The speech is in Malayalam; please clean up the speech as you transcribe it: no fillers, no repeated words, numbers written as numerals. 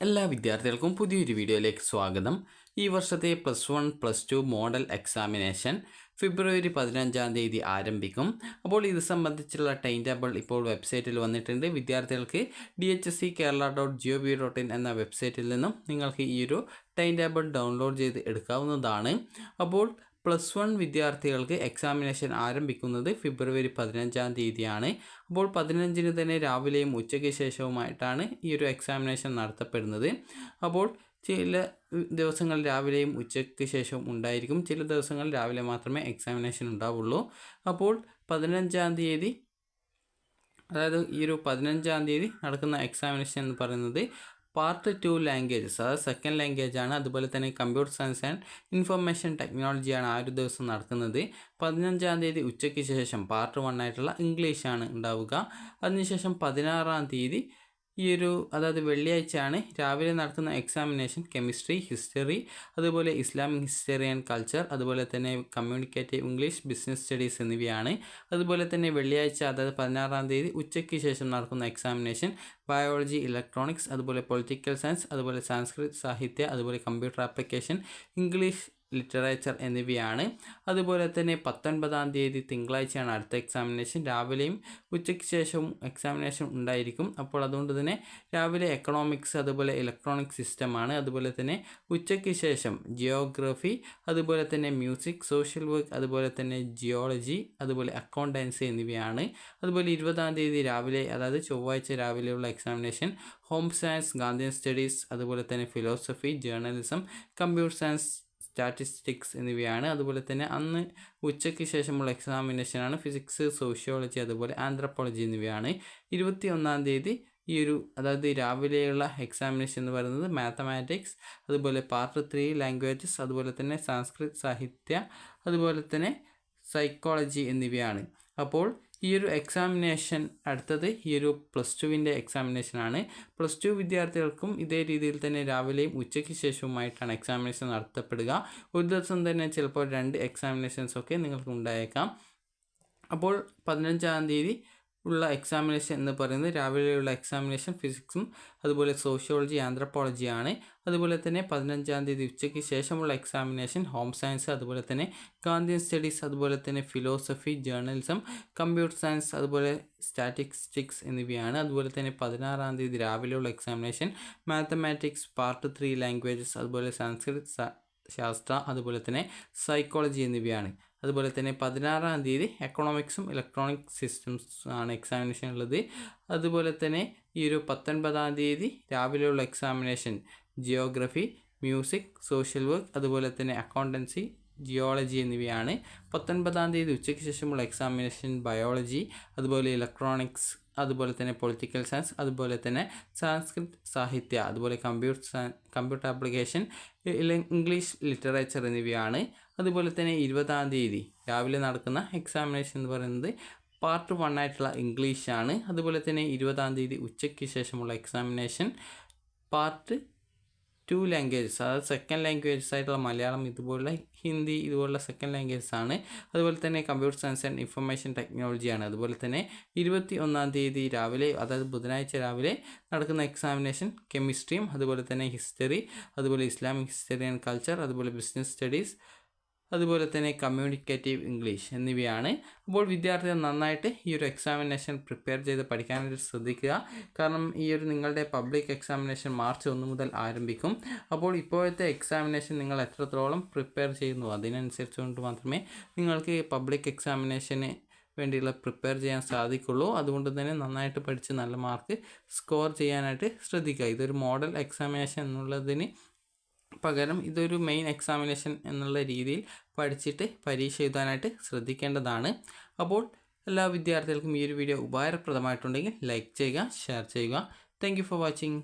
എല്ലാ വിദ്യാർത്ഥികൾക്കും പുതിയൊരു വീഡിയോയിലേക്ക് സ്വാഗതം. ഈ വർഷത്തെ +1 +2 മോഡൽ എക്സാമിനേഷൻ ഫെബ്രുവരി 15 ആരംഭിക്കും. അപ്പോൾ ഇത് സംബന്ധിച്ചുള്ള ടൈം ടേബിൾ ഇപ്പോൾ വെബ്സൈറ്റിൽ വന്നിട്ടുണ്ട്. വിദ്യാർത്ഥികൾക്ക് dhsc.kerala.gov.in എന്ന വെബ്സൈറ്റിൽ നിന്നും നിങ്ങൾക്ക് ഈ ഒരു ടൈം ടേബിൾ ഡൗൺലോഡ് ചെയ്ത് എടുക്കാവുന്നതാണ്. അപ്പോൾ +1 വിദ്യാർത്ഥികൾക്ക് എക്സാമിനേഷൻ ആരംഭിക്കുന്നത് ഫെബ്രുവരി 15 അപ്പോൾ 15 തന്നെ രാവിലെയും ഉച്ചയ്ക്ക് ശേഷവുമായിട്ടാണ് ഈ ഒരു എക്സാമിനേഷൻ നടത്തപ്പെടുന്നത്. അപ്പോൾ ചില ദിവസങ്ങൾ രാവിലെയും ഉച്ചയ്ക്ക് ശേഷവും ഉണ്ടായിരിക്കും, ചില ദിവസങ്ങൾ രാവിലെ മാത്രമേ എക്സാമിനേഷൻ ഉണ്ടാവുള്ളൂ. അപ്പോൾ 15 അതായത് ഈ ഒരു 15 നടക്കുന്ന എക്സാമിനേഷൻ എന്ന് പറയുന്നത് പാർട്ട് 2 ലാംഗ്വേജസ്, അതായത് സെക്കൻഡ് ലാംഗ്വേജ് ആണ്. അതുപോലെ തന്നെ കമ്പ്യൂട്ടർ സയൻസ് ആൻഡ് ഇൻഫർമേഷൻ ടെക്നോളജിയാണ് ആ ഒരു ദിവസം നടക്കുന്നത്. 15 ഉച്ചയ്ക്ക് ശേഷം പാർട്ട് 1 ആയിട്ടുള്ള ഇംഗ്ലീഷാണ് ഉണ്ടാവുക. അതിനുശേഷം 16 അതായത് വെള്ളിയാഴ്ചയാണ് രാവിലെ നടത്തുന്ന എക്സാമിനേഷൻ കെമിസ്ട്രി, ഹിസ്റ്ററി, അതുപോലെ ഇസ്ലാമിക് ഹിസ്റ്ററി ആൻഡ് കൾച്ചർ, അതുപോലെ തന്നെ കമ്മ്യൂണിക്കേറ്റീവ് ഇംഗ്ലീഷ്, ബിസിനസ് സ്റ്റഡീസ് എന്നിവയാണ്. അതുപോലെ തന്നെ വെള്ളിയാഴ്ച അതായത് 16 ഉച്ചയ്ക്ക് ശേഷം നടക്കുന്ന എക്സാമിനേഷൻ ബയോളജി, ഇലക്ട്രോണിക്സ്, അതുപോലെ പൊളിറ്റിക്കൽ സയൻസ്, അതുപോലെ സംസ്കൃത് സാഹിത്യ, അതുപോലെ കമ്പ്യൂട്ടർ ആപ്ലിക്കേഷൻ, ഇംഗ്ലീഷ് ലിറ്ററേച്ചർ എന്നിവയാണ്. അതുപോലെ തന്നെ 19 തിങ്കളാഴ്ചയാണ് അടുത്ത എക്സാമിനേഷൻ. രാവിലെയും ഉച്ചയ്ക്ക് ശേഷവും എക്സാമിനേഷൻ ഉണ്ടായിരിക്കും. അപ്പോൾ അതുകൊണ്ട് തന്നെ രാവിലെ എക്കണോമിക്സ്, അതുപോലെ ഇലക്ട്രോണിക് സിസ്റ്റമാണ്. അതുപോലെ തന്നെ ഉച്ചയ്ക്ക് ശേഷം ജിയോഗ്രഫി, അതുപോലെ തന്നെ മ്യൂസിക്, സോഷ്യൽ വർക്ക്, അതുപോലെ തന്നെ ജിയോളജി, അതുപോലെ അക്കൗണ്ടൻസി എന്നിവയാണ്. അതുപോലെ 20 രാവിലെ, അതായത് ചൊവ്വാഴ്ച രാവിലെയുള്ള examination home science, Gandhian studies, അതുപോലെ തന്നെ philosophy, journalism, computer science, statistics എന്നിവയാണ്. അതുപോലെ തന്നെ അന്ന് ഉച്ചയ്ക്ക് ശേഷമുള്ള എക്സാമിനേഷനാണ് ഫിസിക്സ്, സോഷ്യോളജി, അതുപോലെ ആന്ത്രപ്പോളജി എന്നിവയാണ്. 21 അതായത് രാവിലെയുള്ള എക്സാമിനേഷൻ എന്ന് പറയുന്നത് മാത്തമാറ്റിക്സ്, അതുപോലെ പാർട്ട് 3 ലാംഗ്വേജസ്, അതുപോലെ തന്നെ സംസ്കൃത് സാഹിത്യ, അതുപോലെ തന്നെ സൈക്കോളജി എന്നിവയാണ്. അപ്പോൾ ഈ ഒരു എക്സാമിനേഷൻ അടുത്തത് +2 എക്സാമിനേഷനാണ്. +2 വിദ്യാർത്ഥികൾക്കും ഇതേ രീതിയിൽ തന്നെ രാവിലെയും ഉച്ചയ്ക്ക് ശേഷവുമായിട്ടാണ് എക്സാമിനേഷൻ നടത്തപ്പെടുക. ഒരു ദിവസം തന്നെ ചിലപ്പോൾ 2 എക്സാമിനേഷൻസൊക്കെ നിങ്ങൾക്ക് ഉണ്ടായേക്കാം. അപ്പോൾ 15 ഉള്ള എക്സാമിനേഷൻ എന്ന് പറയുന്നത് രാവിലെയുള്ള എക്സാമിനേഷൻ ഫിസിക്സും, അതുപോലെ സോഷ്യോളജി, ആന്ത്രപ്പോളജിയാണ്. അതുപോലെ തന്നെ 15 ഉച്ചയ്ക്ക് ശേഷമുള്ള എക്സാമിനേഷൻ ഹോം സയൻസ്, അതുപോലെ തന്നെ ഗാന്ധിയൻ സ്റ്റഡീസ്, അതുപോലെ തന്നെ ഫിലോസഫി, ജേർണലിസം, കമ്പ്യൂട്ടർ സയൻസ്, അതുപോലെ സ്റ്റാറ്റിസ്റ്റിക്സ് എന്നിവയാണ്. അതുപോലെ തന്നെ 16 രാവിലെയുള്ള എക്സാമിനേഷൻ മാത്തമാറ്റിക്സ്, പാർട്ട് 3 ലാംഗ്വേജസ്, അതുപോലെ സംസ്കൃത് ശാസ്ത്ര, അതുപോലെ തന്നെ സൈക്കോളജി എന്നിവയാണ്. അതുപോലെ തന്നെ 16 എക്കണോമിക്സും ഇലക്ട്രോണിക് സിസ്റ്റംസ് ആണ് എക്സാമിനേഷൻ ഉള്ളത്. അതുപോലെ തന്നെ 19 രാവിലെയുള്ള examination geography, music, social work, അതുപോലെ തന്നെ അക്കൗണ്ടൻസി, ജിയോളജി എന്നിവയാണ്. 19 ഉച്ചയ്ക്ക് ശേഷമുള്ള എക്സാമിനേഷൻ ബയോളജി, അതുപോലെ ഇലക്ട്രോണിക്സ്, അതുപോലെ തന്നെ പൊളിറ്റിക്കൽ സയൻസ്, അതുപോലെ തന്നെ സംസ്കൃത് സാഹിത്യ, അതുപോലെ കമ്പ്യൂട്ടർ ആപ്ലിക്കേഷൻ, ഇംഗ്ലീഷ് ലിറ്ററേച്ചർ എന്നിവയാണ്. അതുപോലെ തന്നെ 20 രാവിലെ നടക്കുന്ന എക്സാമിനേഷൻ എന്ന് പറയുന്നത് പാർട്ട് 1 ആയിട്ടുള്ള ഇംഗ്ലീഷാണ്. അതുപോലെ തന്നെ 20 ഉച്ചയ്ക്ക് ശേഷമുള്ള എക്സാമിനേഷൻ പാർട്ട് 2 ലാംഗ്വേജസ്, അതായത് സെക്കൻഡ് ലാംഗ്വേജസ് ആയിട്ടുള്ള മലയാളം, ഇതുപോലുള്ള ഹിന്ദി, ഇതുപോലുള്ള സെക്കൻഡ് ലാംഗ്വേജസ് ആണ്. അതുപോലെ തന്നെ കമ്പ്യൂട്ടർ സയൻസ് ആൻഡ് ഇൻഫർമേഷൻ ടെക്നോളജിയാണ്. അതുപോലെ തന്നെ 21 രാവിലെ, അതായത് ബുധനാഴ്ച രാവിലെ നടക്കുന്ന എക്സാമിനേഷൻ കെമിസ്ട്രിയും, അതുപോലെ തന്നെ ഹിസ്റ്ററി, അതുപോലെ ഇസ്ലാമിക് ഹിസ്റ്ററി ആൻഡ് കൾച്ചർ, അതുപോലെ ബിസിനസ് സ്റ്റഡീസ്, അതുപോലെ തന്നെ കമ്മ്യൂണിക്കേറ്റീവ് ഇംഗ്ലീഷ് എന്നിവയാണ്. അപ്പോൾ വിദ്യാർത്ഥികൾ നന്നായിട്ട് ഈ ഒരു എക്സാമിനേഷൻ പ്രിപ്പയർ ചെയ്ത് പഠിക്കാനായിട്ട് ശ്രദ്ധിക്കുക. കാരണം നിങ്ങളുടെ പബ്ലിക് എക്സാമിനേഷൻ മാർച്ച് 1 മുതൽ ആരംഭിക്കും. അപ്പോൾ ഇപ്പോഴത്തെ എക്സാമിനേഷൻ നിങ്ങൾ എത്രത്തോളം പ്രിപ്പയർ ചെയ്യുന്നു അതിനനുസരിച്ചുകൊണ്ട് മാത്രമേ നിങ്ങൾക്ക് പബ്ലിക് എക്സാമിനേഷന് വേണ്ടിയുള്ള പ്രിപ്പയർ ചെയ്യാൻ സാധിക്കുള്ളൂ. അതുകൊണ്ട് തന്നെ നന്നായിട്ട് പഠിച്ച് നല്ല മാർക്ക് സ്കോർ ചെയ്യാനായിട്ട് ശ്രദ്ധിക്കുക. ഇതൊരു മോഡൽ എക്സാമിനേഷൻ എന്നുള്ളതിന് പകരം ഇതൊരു മെയിൻ എക്സാമിനേഷൻ എന്നുള്ള രീതിയിൽ പഠിച്ചിട്ട് പരീക്ഷ എഴുതാനായിട്ട് ശ്രദ്ധിക്കേണ്ടതാണ്. അപ്പോൾ എല്ലാ വിദ്യാർത്ഥികൾക്കും ഈ ഒരു വീഡിയോ ഉപകാരപ്രദമായിട്ടുണ്ടെങ്കിൽ ലൈക്ക് ചെയ്യുക, ഷെയർ ചെയ്യുക. Thank you for watching.